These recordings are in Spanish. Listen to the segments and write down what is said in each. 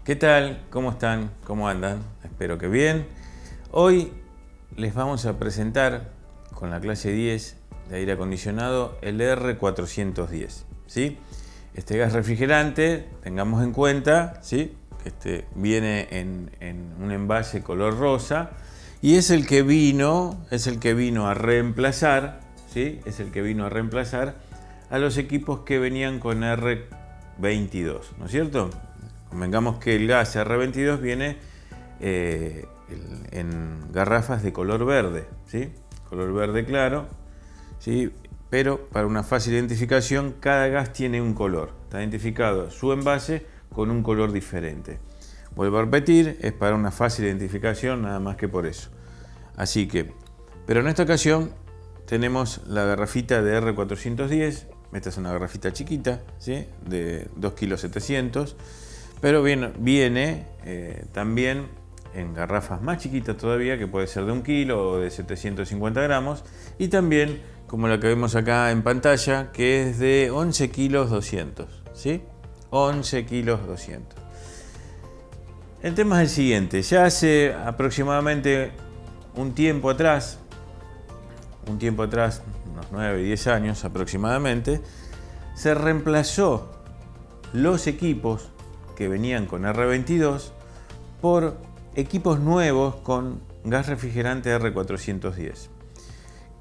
¿Qué tal? ¿Cómo están? ¿Cómo andan? Espero que bien. Hoy les vamos a presentar con la clase 10 de aire acondicionado el R410, ¿sí? Este gas refrigerante, tengamos en cuenta, ¿sí?, que viene en un envase color rosa y es el que vino a reemplazar, ¿sí?, es el que vino a reemplazar a los equipos que venían con R22, ¿no es cierto? Convengamos que el gas R22 viene en garrafas de color verde, ¿sí? Color verde claro, ¿sí? Pero para una fácil identificación, cada gas tiene un color. Está identificado su envase con un color diferente. Vuelvo a repetir, es para una fácil identificación, nada más que por eso. Así que, pero en esta ocasión tenemos la garrafita de R410. Esta es una garrafita chiquita, ¿sí?, de 2,7 kg. Pero viene también en garrafas más chiquitas todavía, que puede ser de 1 kilo o de 750 gramos. Y también, como la que vemos acá en pantalla, que es de 11,2 kg, ¿sí? 11,2 kg. El tema es el siguiente. Ya hace aproximadamente un tiempo atrás, unos 9, 10 años aproximadamente, se reemplazó los equipos que venían con R22 por equipos nuevos con gas refrigerante R410.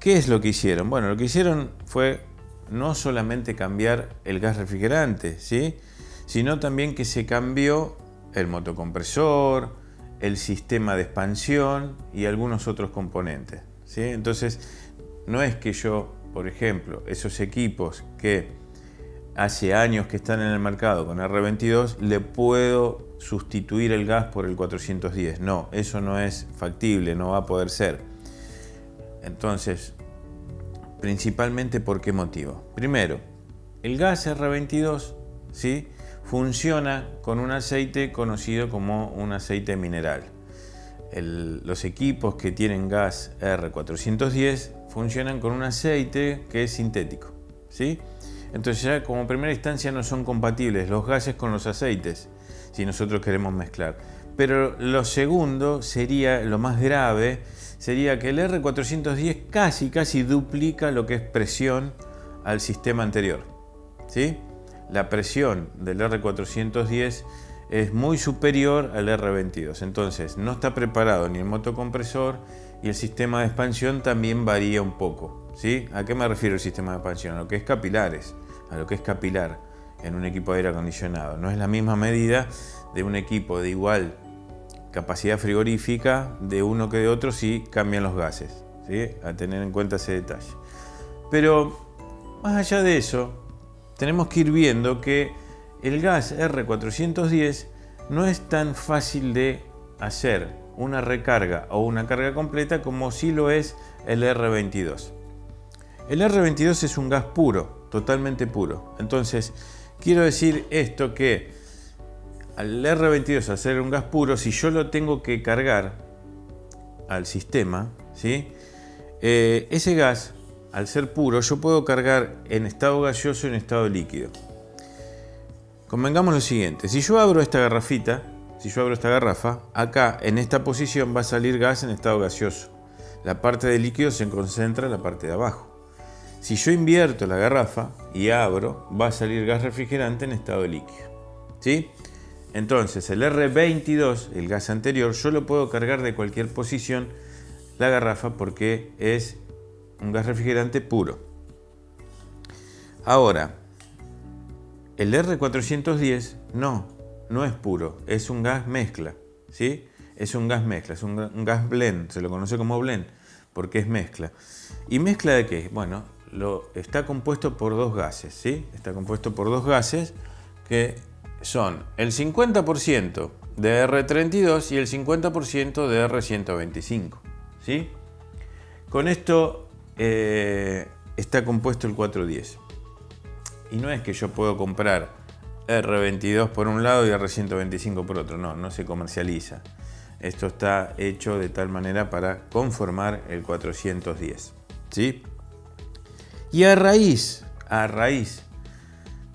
¿Qué es lo que hicieron? Bueno, lo que hicieron fue no solamente cambiar el gas refrigerante, ¿sí?, sino también que se cambió el motocompresor, el sistema de expansión y algunos otros componentes, ¿sí? Entonces, no es que yo, por ejemplo, esos equipos que hace años que están en el mercado con R22, le puedo sustituir el gas por el 410. No, eso no es factible, no va a poder ser. Entonces, principalmente, ¿por qué motivo? Primero, el gas R22, ¿sí?, funciona con un aceite conocido como un aceite mineral. Los equipos que tienen gas R410 funcionan con un aceite que es sintético, ¿sí? Entonces ya como primera instancia no son compatibles los gases con los aceites, si nosotros queremos mezclar. Pero lo segundo sería, lo más grave, sería que el R410 casi duplica lo que es presión al sistema anterior, ¿sí? La presión del R410 es muy superior al R22, entonces no está preparado ni el motocompresor y el sistema de expansión también varía un poco, ¿sí? ¿A qué me refiero el sistema de expansión? A lo que es capilares, a lo que es capilar en un equipo de aire acondicionado. No es la misma medida de un equipo de igual capacidad frigorífica de uno que de otro si cambian los gases, ¿sí? A tener en cuenta ese detalle. Pero más allá de eso, tenemos que ir viendo que el gas R410 no es tan fácil de hacer una recarga o una carga completa como sí lo es el R22. El R22 es un gas puro, totalmente puro. Entonces, quiero decir esto, que al R22, al ser un gas puro, si yo lo tengo que cargar al sistema, ¿sí?, ese gas, al ser puro, yo puedo cargar en estado gaseoso y en estado líquido. Convengamos lo siguiente: si yo abro esta garrafita, si yo abro esta garrafa, acá en esta posición va a salir gas en estado gaseoso. La parte de líquido se concentra en la parte de abajo. Si yo invierto la garrafa y abro, va a salir gas refrigerante en estado líquido, ¿sí? Entonces el R22, el gas anterior, yo lo puedo cargar de cualquier posición la garrafa porque es un gas refrigerante puro. Ahora, el R410 no es puro, es un gas mezcla, ¿sí? Es un gas mezcla, es un gas blend, se lo conoce como blend porque es mezcla. ¿Y mezcla de qué? Bueno, está compuesto por dos gases, ¿sí? Está compuesto por dos gases que son el 50% de R32 y el 50% de R125, ¿sí? Con esto está compuesto el 410. Y no es que yo puedo comprar R22 por un lado y R125 por otro, no se comercializa. Esto está hecho de tal manera para conformar el 410, ¿sí? Y a raíz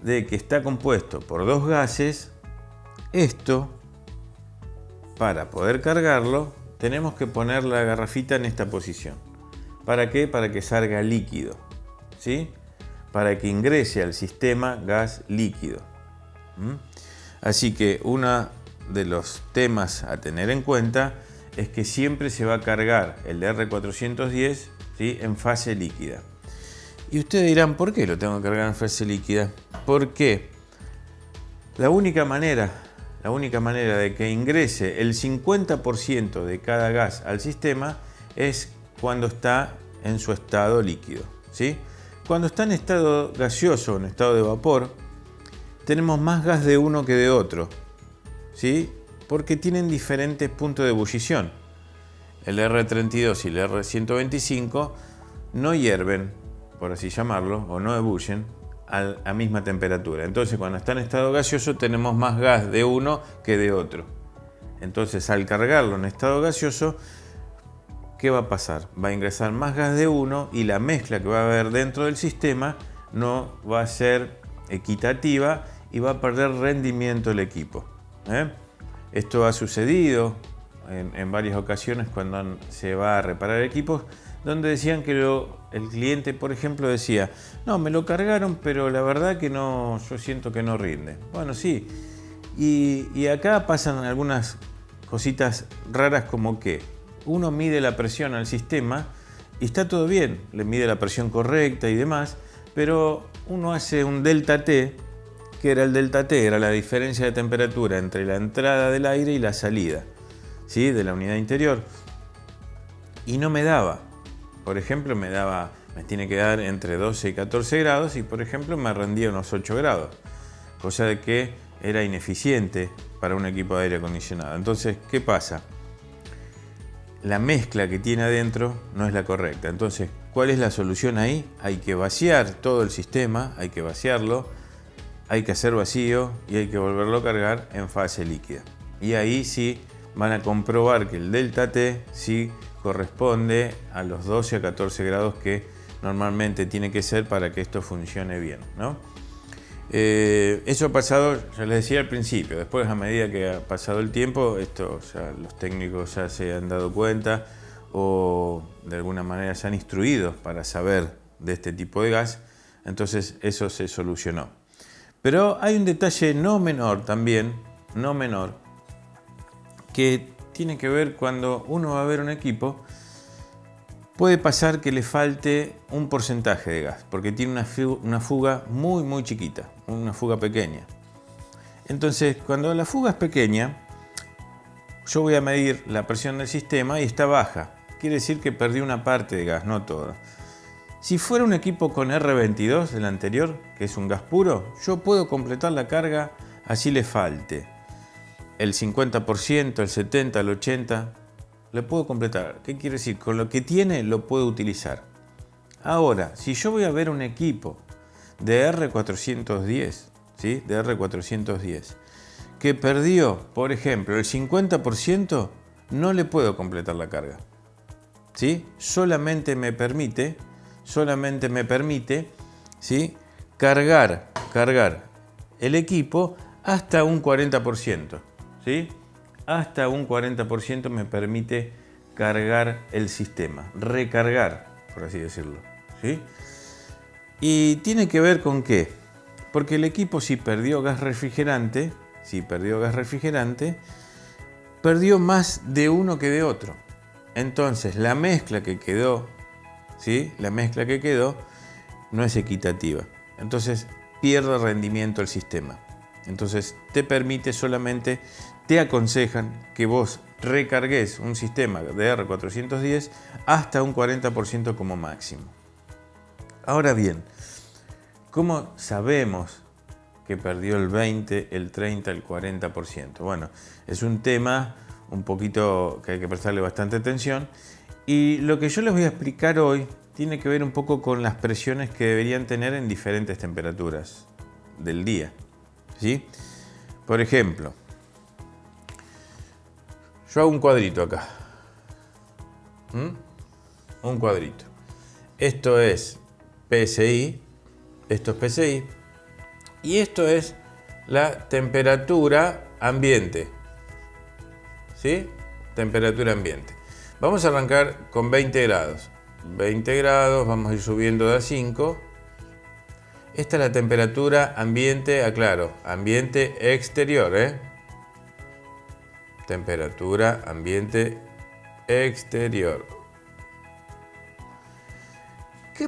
de que está compuesto por dos gases, esto para poder cargarlo, tenemos que poner la garrafita en esta posición. ¿Para qué? Para que salga líquido, ¿sí? Para que ingrese al sistema gas líquido. Así que uno de los temas a tener en cuenta es que siempre se va a cargar el R410, ¿sí?, en fase líquida. Y ustedes dirán, ¿por qué lo tengo que cargar en fase líquida? Porque la única manera de que ingrese el 50% de cada gas al sistema es cuando está en su estado líquido, ¿sí? Cuando está en estado gaseoso, en estado de vapor, tenemos más gas de uno que de otro, ¿sí? Porque tienen diferentes puntos de ebullición. El R32 y el R125 no hierven, por así llamarlo, o no ebullen a misma temperatura. Entonces, cuando está en estado gaseoso, tenemos más gas de uno que de otro. Entonces, al cargarlo en estado gaseoso, ¿qué va a pasar? Va a ingresar más gas de uno y la mezcla que va a haber dentro del sistema no va a ser equitativa y va a perder rendimiento el equipo. Esto ha sucedido en varias ocasiones cuando se va a reparar equipos, donde decían que el cliente, por ejemplo, decía, no, me lo cargaron, pero la verdad que no, yo siento que no rinde. Bueno, sí, y acá pasan algunas cositas raras, como que uno mide la presión al sistema y está todo bien, le mide la presión correcta y demás, pero uno hace un delta T, que era el delta T, era la diferencia de temperatura entre la entrada del aire y la salida, ¿sí?, de la unidad interior, y no me daba. Por ejemplo, me tiene que dar entre 12 y 14 grados y, por ejemplo, me rendía unos 8 grados, cosa de que era ineficiente para un equipo de aire acondicionado. Entonces, ¿qué pasa? La mezcla que tiene adentro no es la correcta. Entonces, ¿cuál es la solución ahí? Hay que vaciar todo el sistema, hay que vaciarlo, hay que hacer vacío y hay que volverlo a cargar en fase líquida. Y ahí sí van a comprobar que el delta T sí corresponde a los 12 a 14 grados que normalmente tiene que ser para que esto funcione bien, ¿no? Eso ha pasado, ya les decía al principio, después a medida que ha pasado el tiempo, esto ya los técnicos ya se han dado cuenta o de alguna manera se han instruido para saber de este tipo de gas, entonces eso se solucionó. Pero hay un detalle no menor también, no menor, que tiene que ver cuando uno va a ver un equipo. Puede pasar que le falte un porcentaje de gas, porque tiene una fuga muy chiquita, una fuga pequeña. Entonces, cuando la fuga es pequeña, yo voy a medir la presión del sistema y está baja. Quiere decir que perdí una parte de gas, no todo. Si fuera un equipo con R22 del anterior, que es un gas puro, yo puedo completar la carga así le falte. El 50%, el 70%, el 80%, le puedo completar. ¿Qué quiere decir? Con lo que tiene lo puedo utilizar. Ahora, si yo voy a ver un equipo de R410, ¿sí?, de R410, que perdió, por ejemplo, el 50%, no le puedo completar la carga, ¿sí? Solamente me permite, ¿sí?, cargar el equipo hasta un 40%, ¿sí? Hasta un 40% me permite cargar el sistema, recargar, por así decirlo, ¿sí? Y tiene que ver con qué, porque el equipo si perdió gas refrigerante, perdió más de uno que de otro. Entonces la mezcla que quedó, ¿sí?, no es equitativa. Entonces pierde rendimiento el sistema. Entonces te aconsejan que vos recargues un sistema de R410 hasta un 40% como máximo. Ahora bien, ¿cómo sabemos que perdió el 20, el 30, el 40%? Bueno, es un tema un poquito que hay que prestarle bastante atención, y lo que yo les voy a explicar hoy tiene que ver un poco con las presiones que deberían tener en diferentes temperaturas del día, ¿sí? Por ejemplo, yo hago un cuadrito acá. Un cuadrito. Esto es PSI, esto es PSI, y esto es la temperatura ambiente, ¿sí? Temperatura ambiente. Vamos a arrancar con 20 grados. 20 grados, vamos a ir subiendo de a 5. Esta es la temperatura ambiente, aclaro, ambiente exterior, Temperatura ambiente exterior. ¿Qué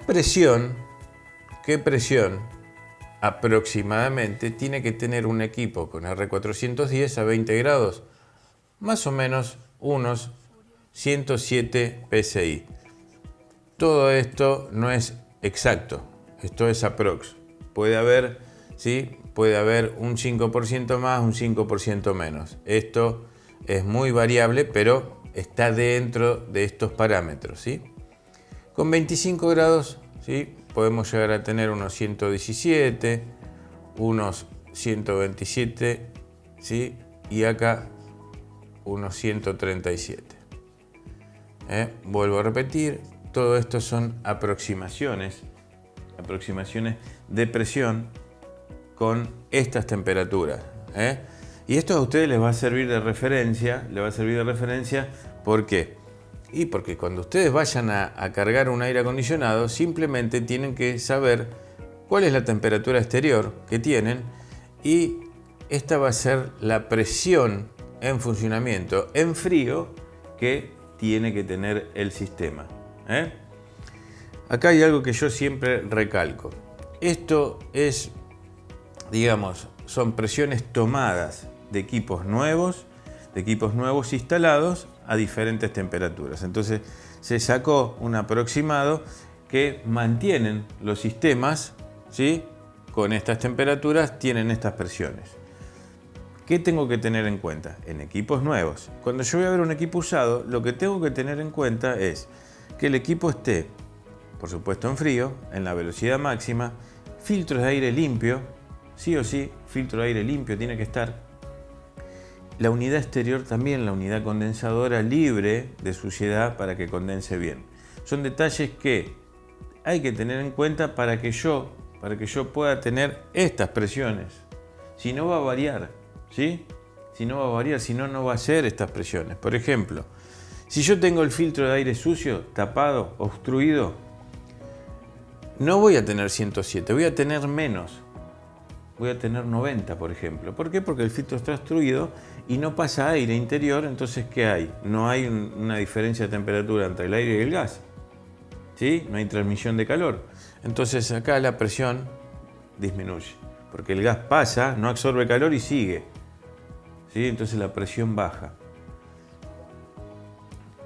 presión aproximadamente tiene que tener un equipo con R410 a 20 grados? Más o menos unos 107 psi. Todo esto no es exacto, esto es aprox. Puede haber, ¿sí? Puede haber un 5% más, un 5% menos. Esto es muy variable, pero está dentro de estos parámetros, ¿sí? Con 25 grados, ¿sí? Podemos llegar a tener unos 117, unos 127, ¿sí? Y acá unos 137. Vuelvo a repetir, todo esto son aproximaciones de presión con estas temperaturas. Y esto a ustedes les va a servir de referencia, ¿por qué? Y porque cuando ustedes vayan a cargar un aire acondicionado, simplemente tienen que saber cuál es la temperatura exterior que tienen y esta va a ser la presión en funcionamiento en frío que tiene que tener el sistema. Acá hay algo que yo siempre recalco. Esto es, digamos, son presiones tomadas de equipos nuevos instalados a diferentes temperaturas. Entonces se sacó un aproximado que mantienen los sistemas, ¿sí? Con estas temperaturas tienen estas presiones. ¿Qué tengo que tener en cuenta? En equipos nuevos. Cuando yo voy a ver un equipo usado, lo que tengo que tener en cuenta es que el equipo esté, por supuesto, en frío, en la velocidad máxima, filtros de aire limpio, sí o sí, filtro de aire limpio tiene que estar. La unidad exterior también, la unidad condensadora libre de suciedad para que condense bien. Son detalles que hay que tener en cuenta para que yo pueda tener estas presiones. Si no va a variar, ¿sí? Si no no va a ser estas presiones. Por ejemplo, si yo tengo el filtro de aire sucio, tapado, obstruido, no voy a tener 107, voy a tener menos. Voy a tener 90, por ejemplo. ¿Por qué? Porque el filtro está obstruido y no pasa aire interior, entonces ¿qué hay? No hay una diferencia de temperatura entre el aire y el gas, ¿sí? No hay transmisión de calor. Entonces acá la presión disminuye, porque el gas pasa, no absorbe calor y sigue, ¿sí? Entonces la presión baja.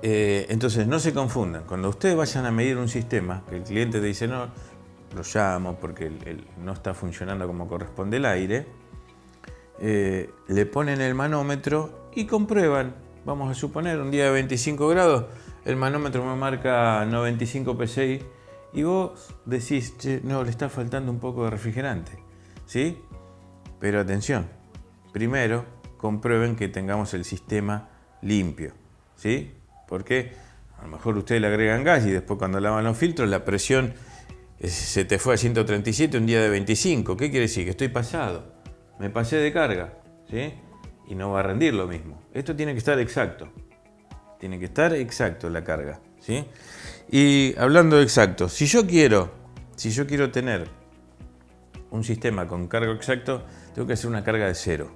Entonces no se confundan. Cuando ustedes vayan a medir un sistema, que el cliente te dice no, lo llamo porque no está funcionando como corresponde el aire, le ponen el manómetro y comprueban. Vamos a suponer un día de 25 grados, el manómetro me marca 95 psi y vos decís, che, no, le está faltando un poco de refrigerante, ¿sí? Pero atención, primero comprueben que tengamos el sistema limpio, ¿sí? Porque a lo mejor ustedes le agregan gas y después cuando lavan los filtros la presión se te fue a 137 un día de 25. ¿Qué quiere decir? Que estoy pasado. Me pasé de carga, ¿sí? Y no va a rendir lo mismo. Esto tiene que estar exacto. Tiene que estar exacto la carga, ¿sí? Y hablando de exacto, si yo quiero tener un sistema con cargo exacto, tengo que hacer una carga de cero,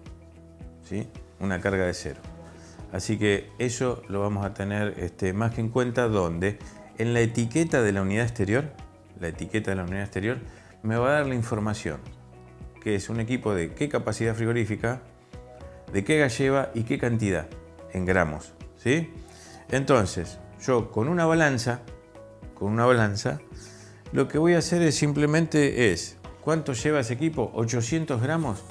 ¿sí? Una carga de cero. Así que eso lo vamos a tener más que en cuenta, donde en la etiqueta de la unidad exterior, me va a dar la información, que es un equipo de qué capacidad frigorífica, de qué gas lleva y qué cantidad en gramos, ¿sí? Entonces, yo con una balanza, lo que voy a hacer es simplemente ¿cuánto lleva ese equipo? 800 gramos.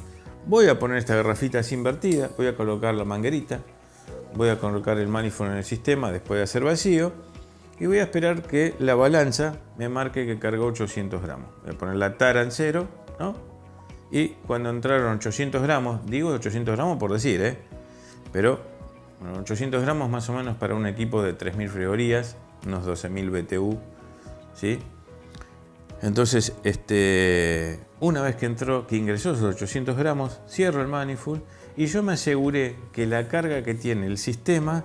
Voy a poner esta garrafita así invertida, voy a colocar la manguerita, voy a colocar el manifold en el sistema después de hacer vacío y voy a esperar que la balanza me marque que cargó 800 gramos. Voy a poner la tara en 0, ¿no? Y cuando entraron 800 gramos, digo 800 gramos por decir, pero bueno, 800 gramos más o menos para un equipo de 3.000 frigorías, unos 12.000 BTU, ¿sí? Entonces, una vez que ingresó esos 800 gramos, cierro el manifold y yo me aseguré que la carga que tiene el sistema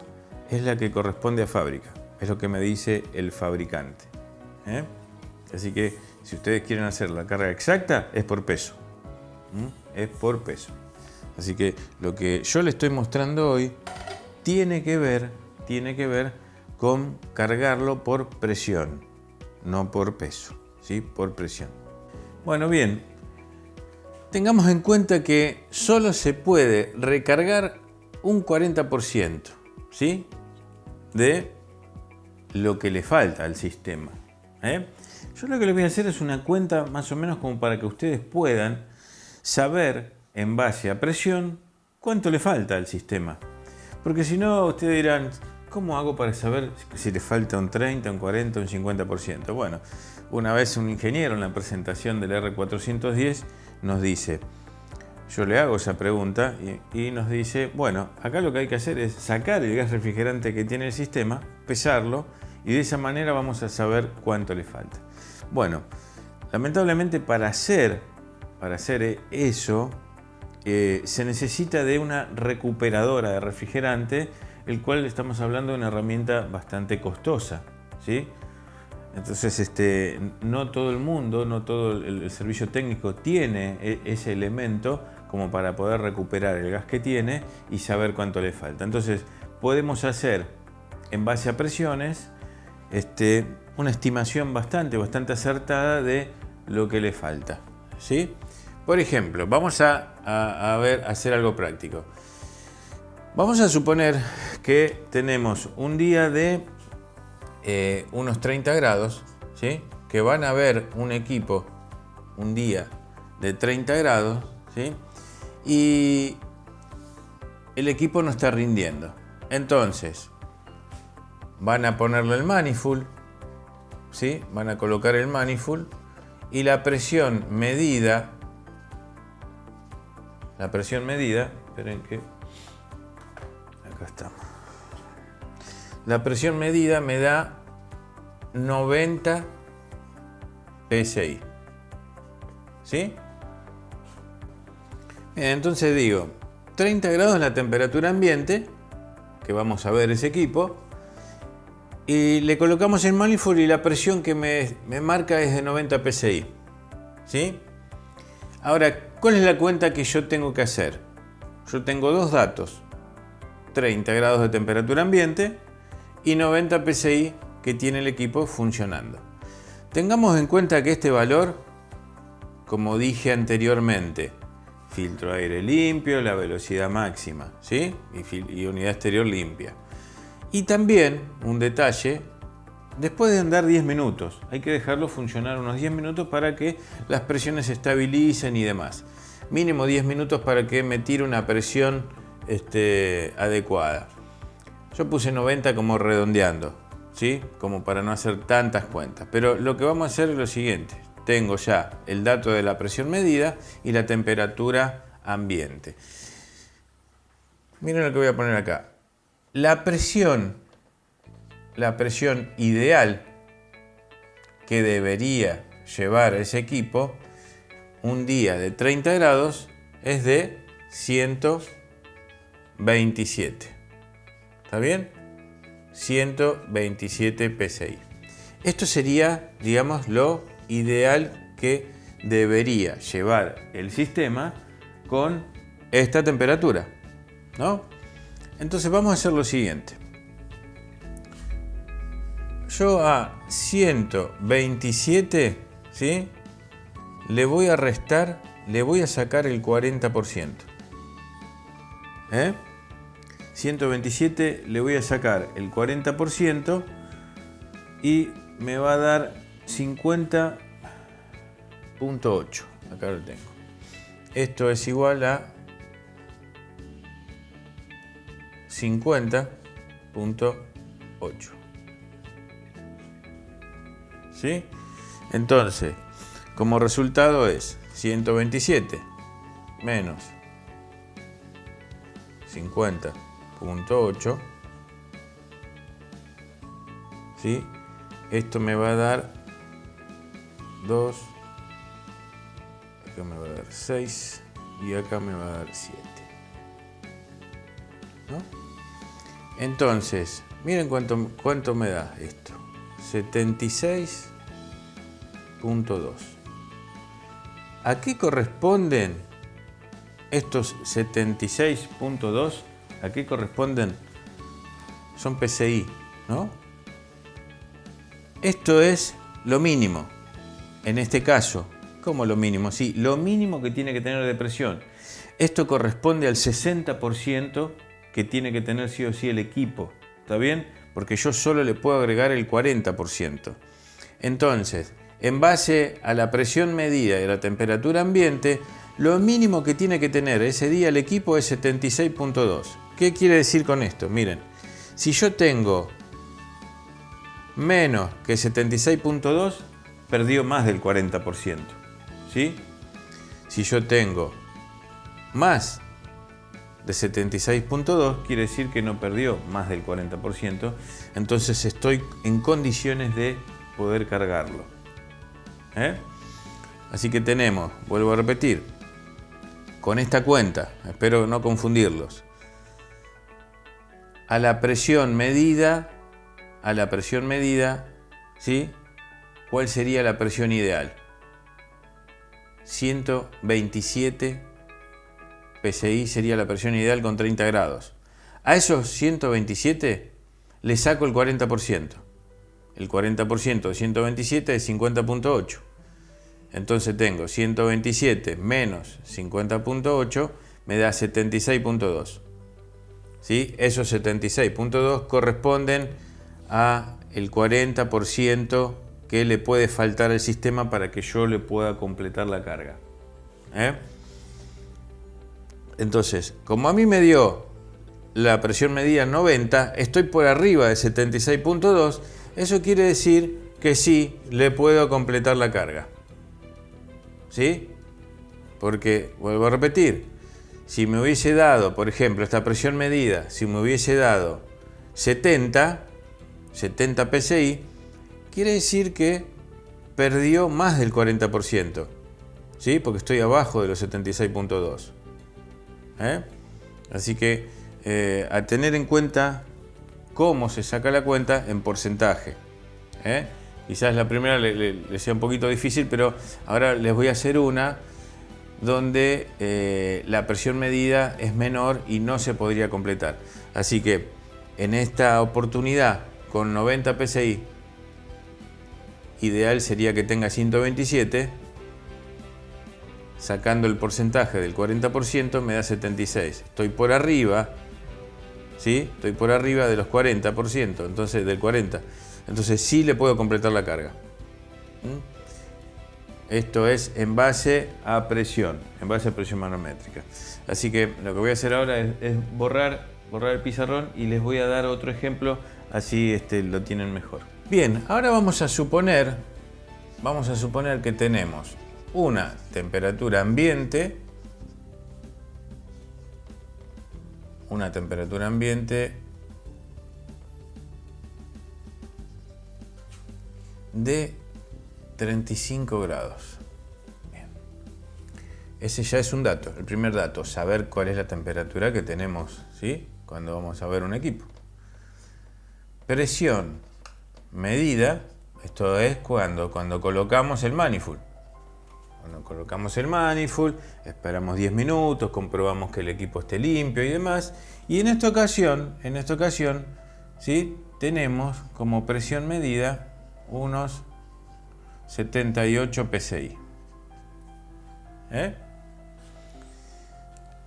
es la que corresponde a fábrica. Es lo que me dice el fabricante. Así que si ustedes quieren hacer la carga exacta, es por peso. Es por peso. Así que lo que yo le estoy mostrando hoy tiene que ver con cargarlo por presión, no por peso, ¿sí? Por presión. Bueno, bien. Tengamos en cuenta que solo se puede recargar un 40%, ¿sí? De lo que le falta al sistema. Yo lo que les voy a hacer es una cuenta más o menos como para que ustedes puedan saber en base a presión cuánto le falta al sistema. Porque si no, ustedes dirán, ¿cómo hago para saber si le falta un 30, un 40, un 50%? Bueno, una vez un ingeniero en la presentación del R410 nos dice, yo le hago esa pregunta y nos dice, bueno, acá lo que hay que hacer es sacar el gas refrigerante que tiene el sistema, pesarlo y de esa manera vamos a saber cuánto le falta. Bueno, lamentablemente para hacer eso se necesita de una recuperadora de refrigerante, el cual estamos hablando de una herramienta bastante costosa, ¿sí? Entonces no todo el mundo, no todo el servicio técnico tiene ese elemento como para poder recuperar el gas que tiene y saber cuánto le falta. Entonces podemos hacer en base a presiones una estimación bastante acertada de lo que le falta, ¿sí? Por ejemplo, vamos a hacer algo práctico. Vamos a suponer que tenemos un día de unos 30 grados, ¿sí? Que van a ver un equipo un día de 30 grados, ¿sí? Y el equipo no está rindiendo. Entonces, van a ponerle el manifold, ¿sí? Van a colocar el manifold y la presión medida, esperen que acá estamos. La presión medida me da 90 PSI. ¿Sí? Bien, entonces digo, 30 grados la temperatura ambiente, que vamos a ver ese equipo, y le colocamos el manifold y la presión que me marca es de 90 PSI. ¿Sí? Ahora, ¿cuál es la cuenta que yo tengo que hacer? Yo tengo dos datos, 30 grados de temperatura ambiente y 90 PSI que tiene el equipo funcionando. Tengamos en cuenta que este valor, como dije anteriormente, filtro aire limpio, la velocidad máxima, ¿sí? Y unidad exterior limpia. Y también, un detalle, después de andar 10 minutos, hay que dejarlo funcionar unos 10 minutos para que las presiones se estabilicen y demás. Mínimo 10 minutos para que me tire una presión adecuada. Yo puse 90 como redondeando, ¿sí? Como para no hacer tantas cuentas. Pero lo que vamos a hacer es lo siguiente. Tengo ya el dato de la presión medida y la temperatura ambiente. Miren lo que voy a poner acá. La presión ideal que debería llevar ese equipo un día de 30 grados es de 127. ¿Está bien? 127 PSI. Esto sería, digamos, lo ideal que debería llevar el sistema con esta temperatura, ¿no? Entonces vamos a hacer lo siguiente. Yo a 127, ¿sí? Le voy a restar, le voy a sacar el 40%. 127 le voy a sacar el 40% y me va a dar 50.8. Acá lo tengo. Esto es igual a 50.8. ¿Sí? Entonces, como resultado es 127 menos 50.8. ¿Sí? Esto me va a dar 2, acá me va a dar 6 y acá me va a dar 7. ¿no? Entonces, miren cuánto me da esto. 76.2. ¿A qué corresponden estos 76.2? ¿A qué corresponden? Son PSI, ¿no? Esto es lo mínimo. En este caso, ¿cómo lo mínimo? Sí, lo mínimo que tiene que tener de presión. Esto corresponde al 60% que tiene que tener sí o sí el equipo. ¿Está bien? Porque yo solo le puedo agregar el 40%. Entonces, en base a la presión medida y la temperatura ambiente, lo mínimo que tiene que tener ese día el equipo es 76.2. ¿Qué quiere decir con esto? Miren, si yo tengo menos que 76.2, perdió más del 40%. ¿Sí? Si yo tengo más de 76.2, quiere decir que no perdió más del 40%, entonces estoy en condiciones de poder cargarlo. Así que tenemos, vuelvo a repetir, con esta cuenta, espero no confundirlos, a la presión medida, ¿sí? ¿Cuál sería la presión ideal? 127 PSI sería la presión ideal con 30 grados. A esos 127 le saco el 40%. El 40% de 127 es 50.8. Entonces tengo 127 menos 50.8 me da 76.2. ¿Sí? Esos 76.2 corresponden a el 40% que le puede faltar al sistema para que yo le pueda completar la carga. Entonces, como a mí me dio la presión medida 90, estoy por arriba de 76.2, eso quiere decir que sí le puedo completar la carga. ¿Sí? Porque, vuelvo a repetir, si me hubiese dado, por ejemplo, esta presión medida, si me hubiese dado 70 PSI, quiere decir que perdió más del 40%. ¿Sí? Porque estoy abajo de los 76.2. Así que a tener en cuenta cómo se saca la cuenta en porcentaje. Quizás la primera le sea un poquito difícil, pero ahora les voy a hacer una donde la presión medida es menor y no se podría completar. Así que en esta oportunidad con 90 PSI, ideal sería que tenga 127, sacando el porcentaje del 40% me da 76. Estoy por arriba, ¿sí? Estoy por arriba de los 40%, entonces del 40%. Entonces sí le puedo completar la carga. Esto es en base a presión manométrica. Así que lo que voy a hacer ahora es borrar el pizarrón y les voy a dar otro ejemplo, así lo tienen mejor. Bien, ahora vamos a suponer que tenemos una temperatura ambiente, de 35 grados. Bien. Ese ya es un dato, el primer dato, saber cuál es la temperatura que tenemos, ¿sí? Cuando vamos a ver un equipo. Presión medida, esto es cuando colocamos el manifold. Cuando colocamos el manifold, esperamos 10 minutos, comprobamos que el equipo esté limpio y demás. Y en esta ocasión, ¿sí? Tenemos como presión medida unos 78 PSI.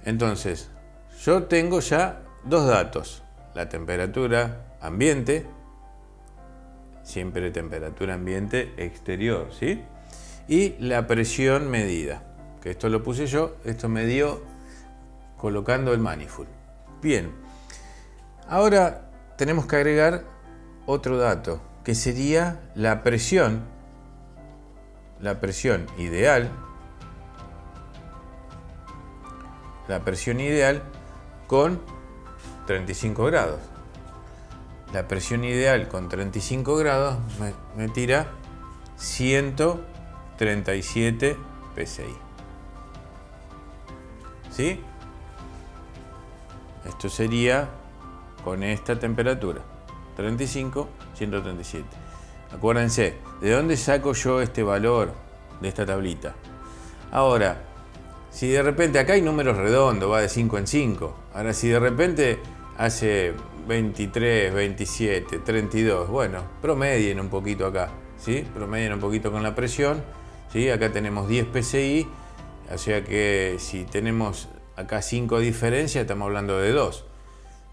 Entonces, yo tengo ya dos datos. La temperatura ambiente, siempre temperatura ambiente exterior, ¿sí? Y la presión medida, que esto lo puse yo, esto me dio colocando el manifold. Bien, ahora tenemos que agregar otro dato, que sería la presión ideal, con 35 grados. La presión ideal con 35 grados me tira 137 PSI. ¿Sí? Esto sería con esta temperatura, 35, 137. Acuérdense, ¿de dónde saco yo este valor de esta tablita? Ahora, si de repente acá hay números redondos, va de 5 en 5. Ahora, si de repente hace 23, 27, 32, bueno, promedien un poquito acá, ¿sí? Promedien un poquito con la presión, ¿sí? Acá tenemos 10 PSI, o sea que si tenemos acá 5 diferencias, estamos hablando de 2.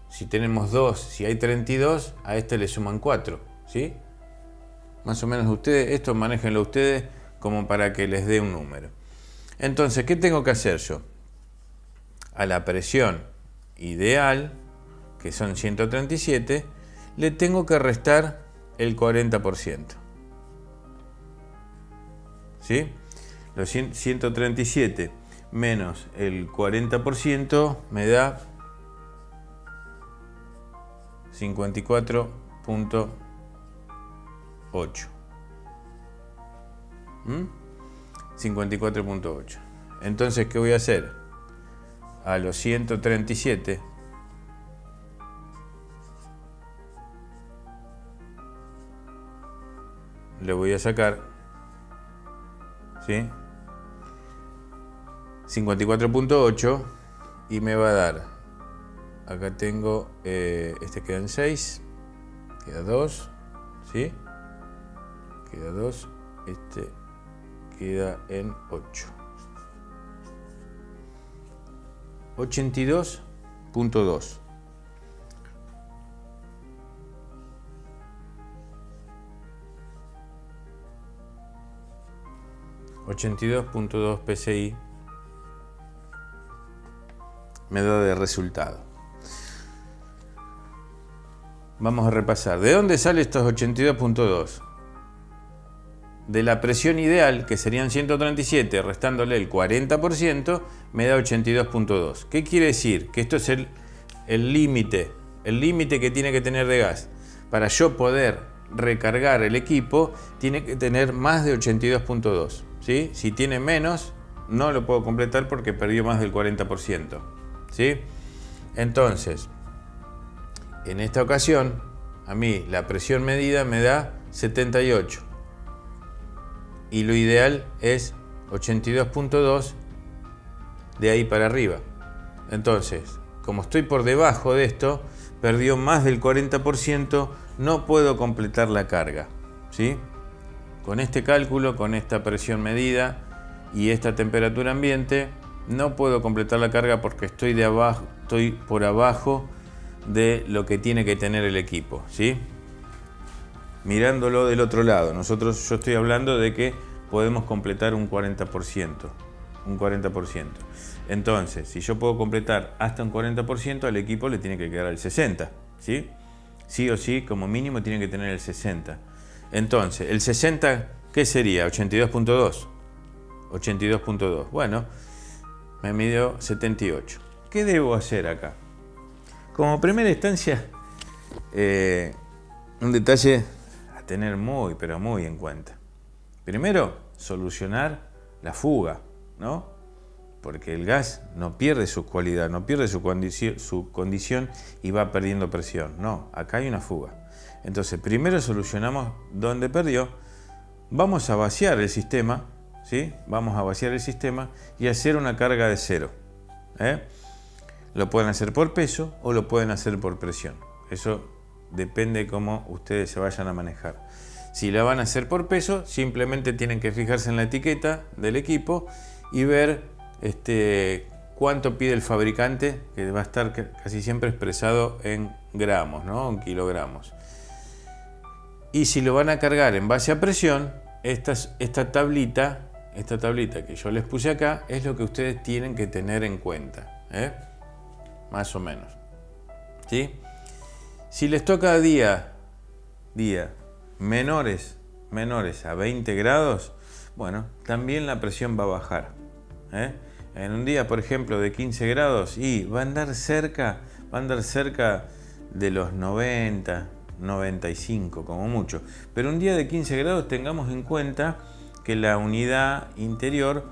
Si tenemos 2, si hay 32, a este le suman 4, ¿sí? Más o menos ustedes, esto manéjenlo ustedes como para que les dé un número. Entonces, ¿qué tengo que hacer yo? A la presión ideal, que son 137, le tengo que restar el 40%. ¿Sí? Los 137 menos el 40% me da 54.8. 54.8. Entonces, ¿qué voy a hacer? A los 137 le voy a sacar, ¿sí? 54.8 y me va a dar, acá tengo, este queda en 6, queda 2, ¿sí? Queda 2, este queda en 8. 82.2. $82.2 PSI me da de resultado. Vamos a repasar. ¿De dónde sale estos 82.2? De la presión ideal, que serían 137, restándole el 40%, me da 82.2. ¿Qué quiere decir? Que esto es el límite que tiene que tener de gas. Para yo poder recargar el equipo, tiene que tener más de 82.2. ¿Sí? Si tiene menos, no lo puedo completar porque perdió más del 40%. ¿Sí? Entonces, en esta ocasión, a mí la presión medida me da 78. Y lo ideal es 82.2 de ahí para arriba. Entonces, como estoy por debajo de esto, perdió más del 40%, no puedo completar la carga, ¿sí? Con este cálculo, con esta presión medida y esta temperatura ambiente, no puedo completar la carga porque estoy por abajo de lo que tiene que tener el equipo, ¿sí? Mirándolo del otro lado, yo estoy hablando de que podemos completar un 40%. Entonces, si yo puedo completar hasta un 40%, al equipo le tiene que quedar el 60%, ¿sí? Sí o sí, como mínimo tiene que tener el 60%. Entonces, el 60%, ¿qué sería? 82.2. 82.2. Bueno, me midió 78. ¿Qué debo hacer acá? Como primera instancia, un detalle a tener muy, pero muy en cuenta. Primero, solucionar la fuga, ¿no? Porque el gas no pierde su cualidad, no pierde su condición y va perdiendo presión. No, acá hay una fuga. Entonces, primero solucionamos dónde perdió. Vamos a vaciar el sistema, ¿sí? Vamos a vaciar el sistema y hacer una carga de cero. Lo pueden hacer por peso o lo pueden hacer por presión. Eso depende de cómo ustedes se vayan a manejar. Si la van a hacer por peso, simplemente tienen que fijarse en la etiqueta del equipo y ver cuánto pide el fabricante, que va a estar casi siempre expresado en gramos, ¿no? En kilogramos. Y si lo van a cargar en base a presión, esta tablita que yo les puse acá es lo que ustedes tienen que tener en cuenta, más o menos, ¿sí? Si les toca día menores a 20 grados, bueno, también la presión va a bajar. En un día, por ejemplo, de 15 grados, y va a andar cerca de los 90, 95 como mucho. Pero un día de 15 grados tengamos en cuenta que la unidad interior,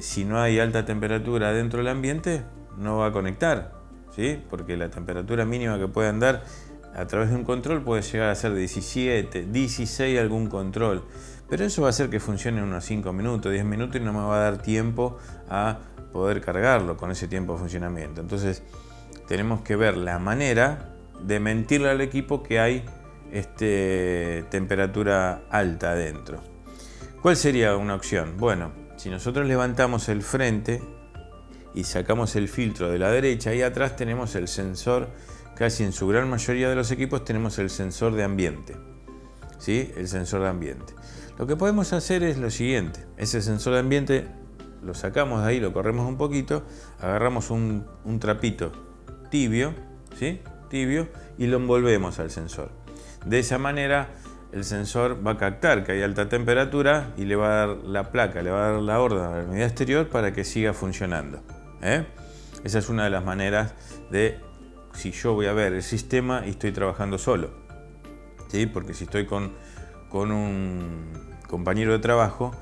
si no hay alta temperatura dentro del ambiente, no va a conectar, ¿sí? Porque la temperatura mínima que puede andar a través de un control puede llegar a ser 17, 16 algún control. Pero eso va a hacer que funcione en unos 5 minutos, 10 minutos y no me va a dar tiempo a poder cargarlo con ese tiempo de funcionamiento. Entonces tenemos que ver la manera de mentirle al equipo que hay temperatura alta adentro. ¿Cuál sería una opción? Bueno, si nosotros levantamos el frente y sacamos el filtro de la derecha, ahí atrás tenemos el sensor, casi en su gran mayoría de los equipos tenemos el sensor de ambiente, ¿sí? El sensor de ambiente. Lo que podemos hacer es lo siguiente: ese sensor de ambiente lo sacamos de ahí, lo corremos un poquito, agarramos un trapito tibio, ¿sí? Tibio, y lo envolvemos al sensor. De esa manera el sensor va a captar que hay alta temperatura y le va a dar la placa, le va a dar la orden a la unidad exterior para que siga funcionando. Esa es una de las maneras de, si yo voy a ver el sistema y estoy trabajando solo, ¿sí? Porque si estoy con un compañero de trabajo,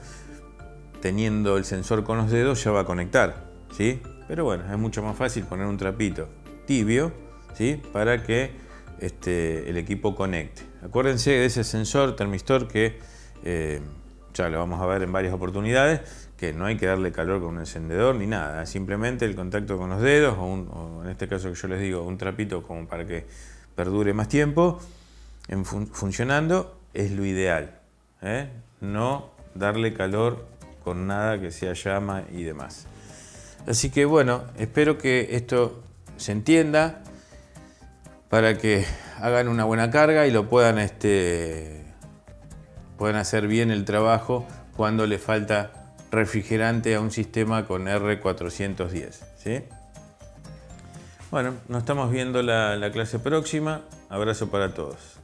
teniendo el sensor con los dedos ya va a conectar, ¿sí? Pero bueno, es mucho más fácil poner un trapito tibio, ¿sí? Para que el equipo conecte. Acuérdense de ese sensor termistor que ya lo vamos a ver en varias oportunidades, que no hay que darle calor con un encendedor ni nada, simplemente el contacto con los dedos o en este caso que yo les digo, un trapito como para que perdure más tiempo funcionando es lo ideal, no darle calor con nada que sea llama y demás. Así que bueno, espero que esto se entienda para que hagan una buena carga y lo puedan hacer bien el trabajo cuando le falta refrigerante a un sistema con R410, ¿sí? Bueno, nos estamos viendo la clase próxima. Abrazo para todos.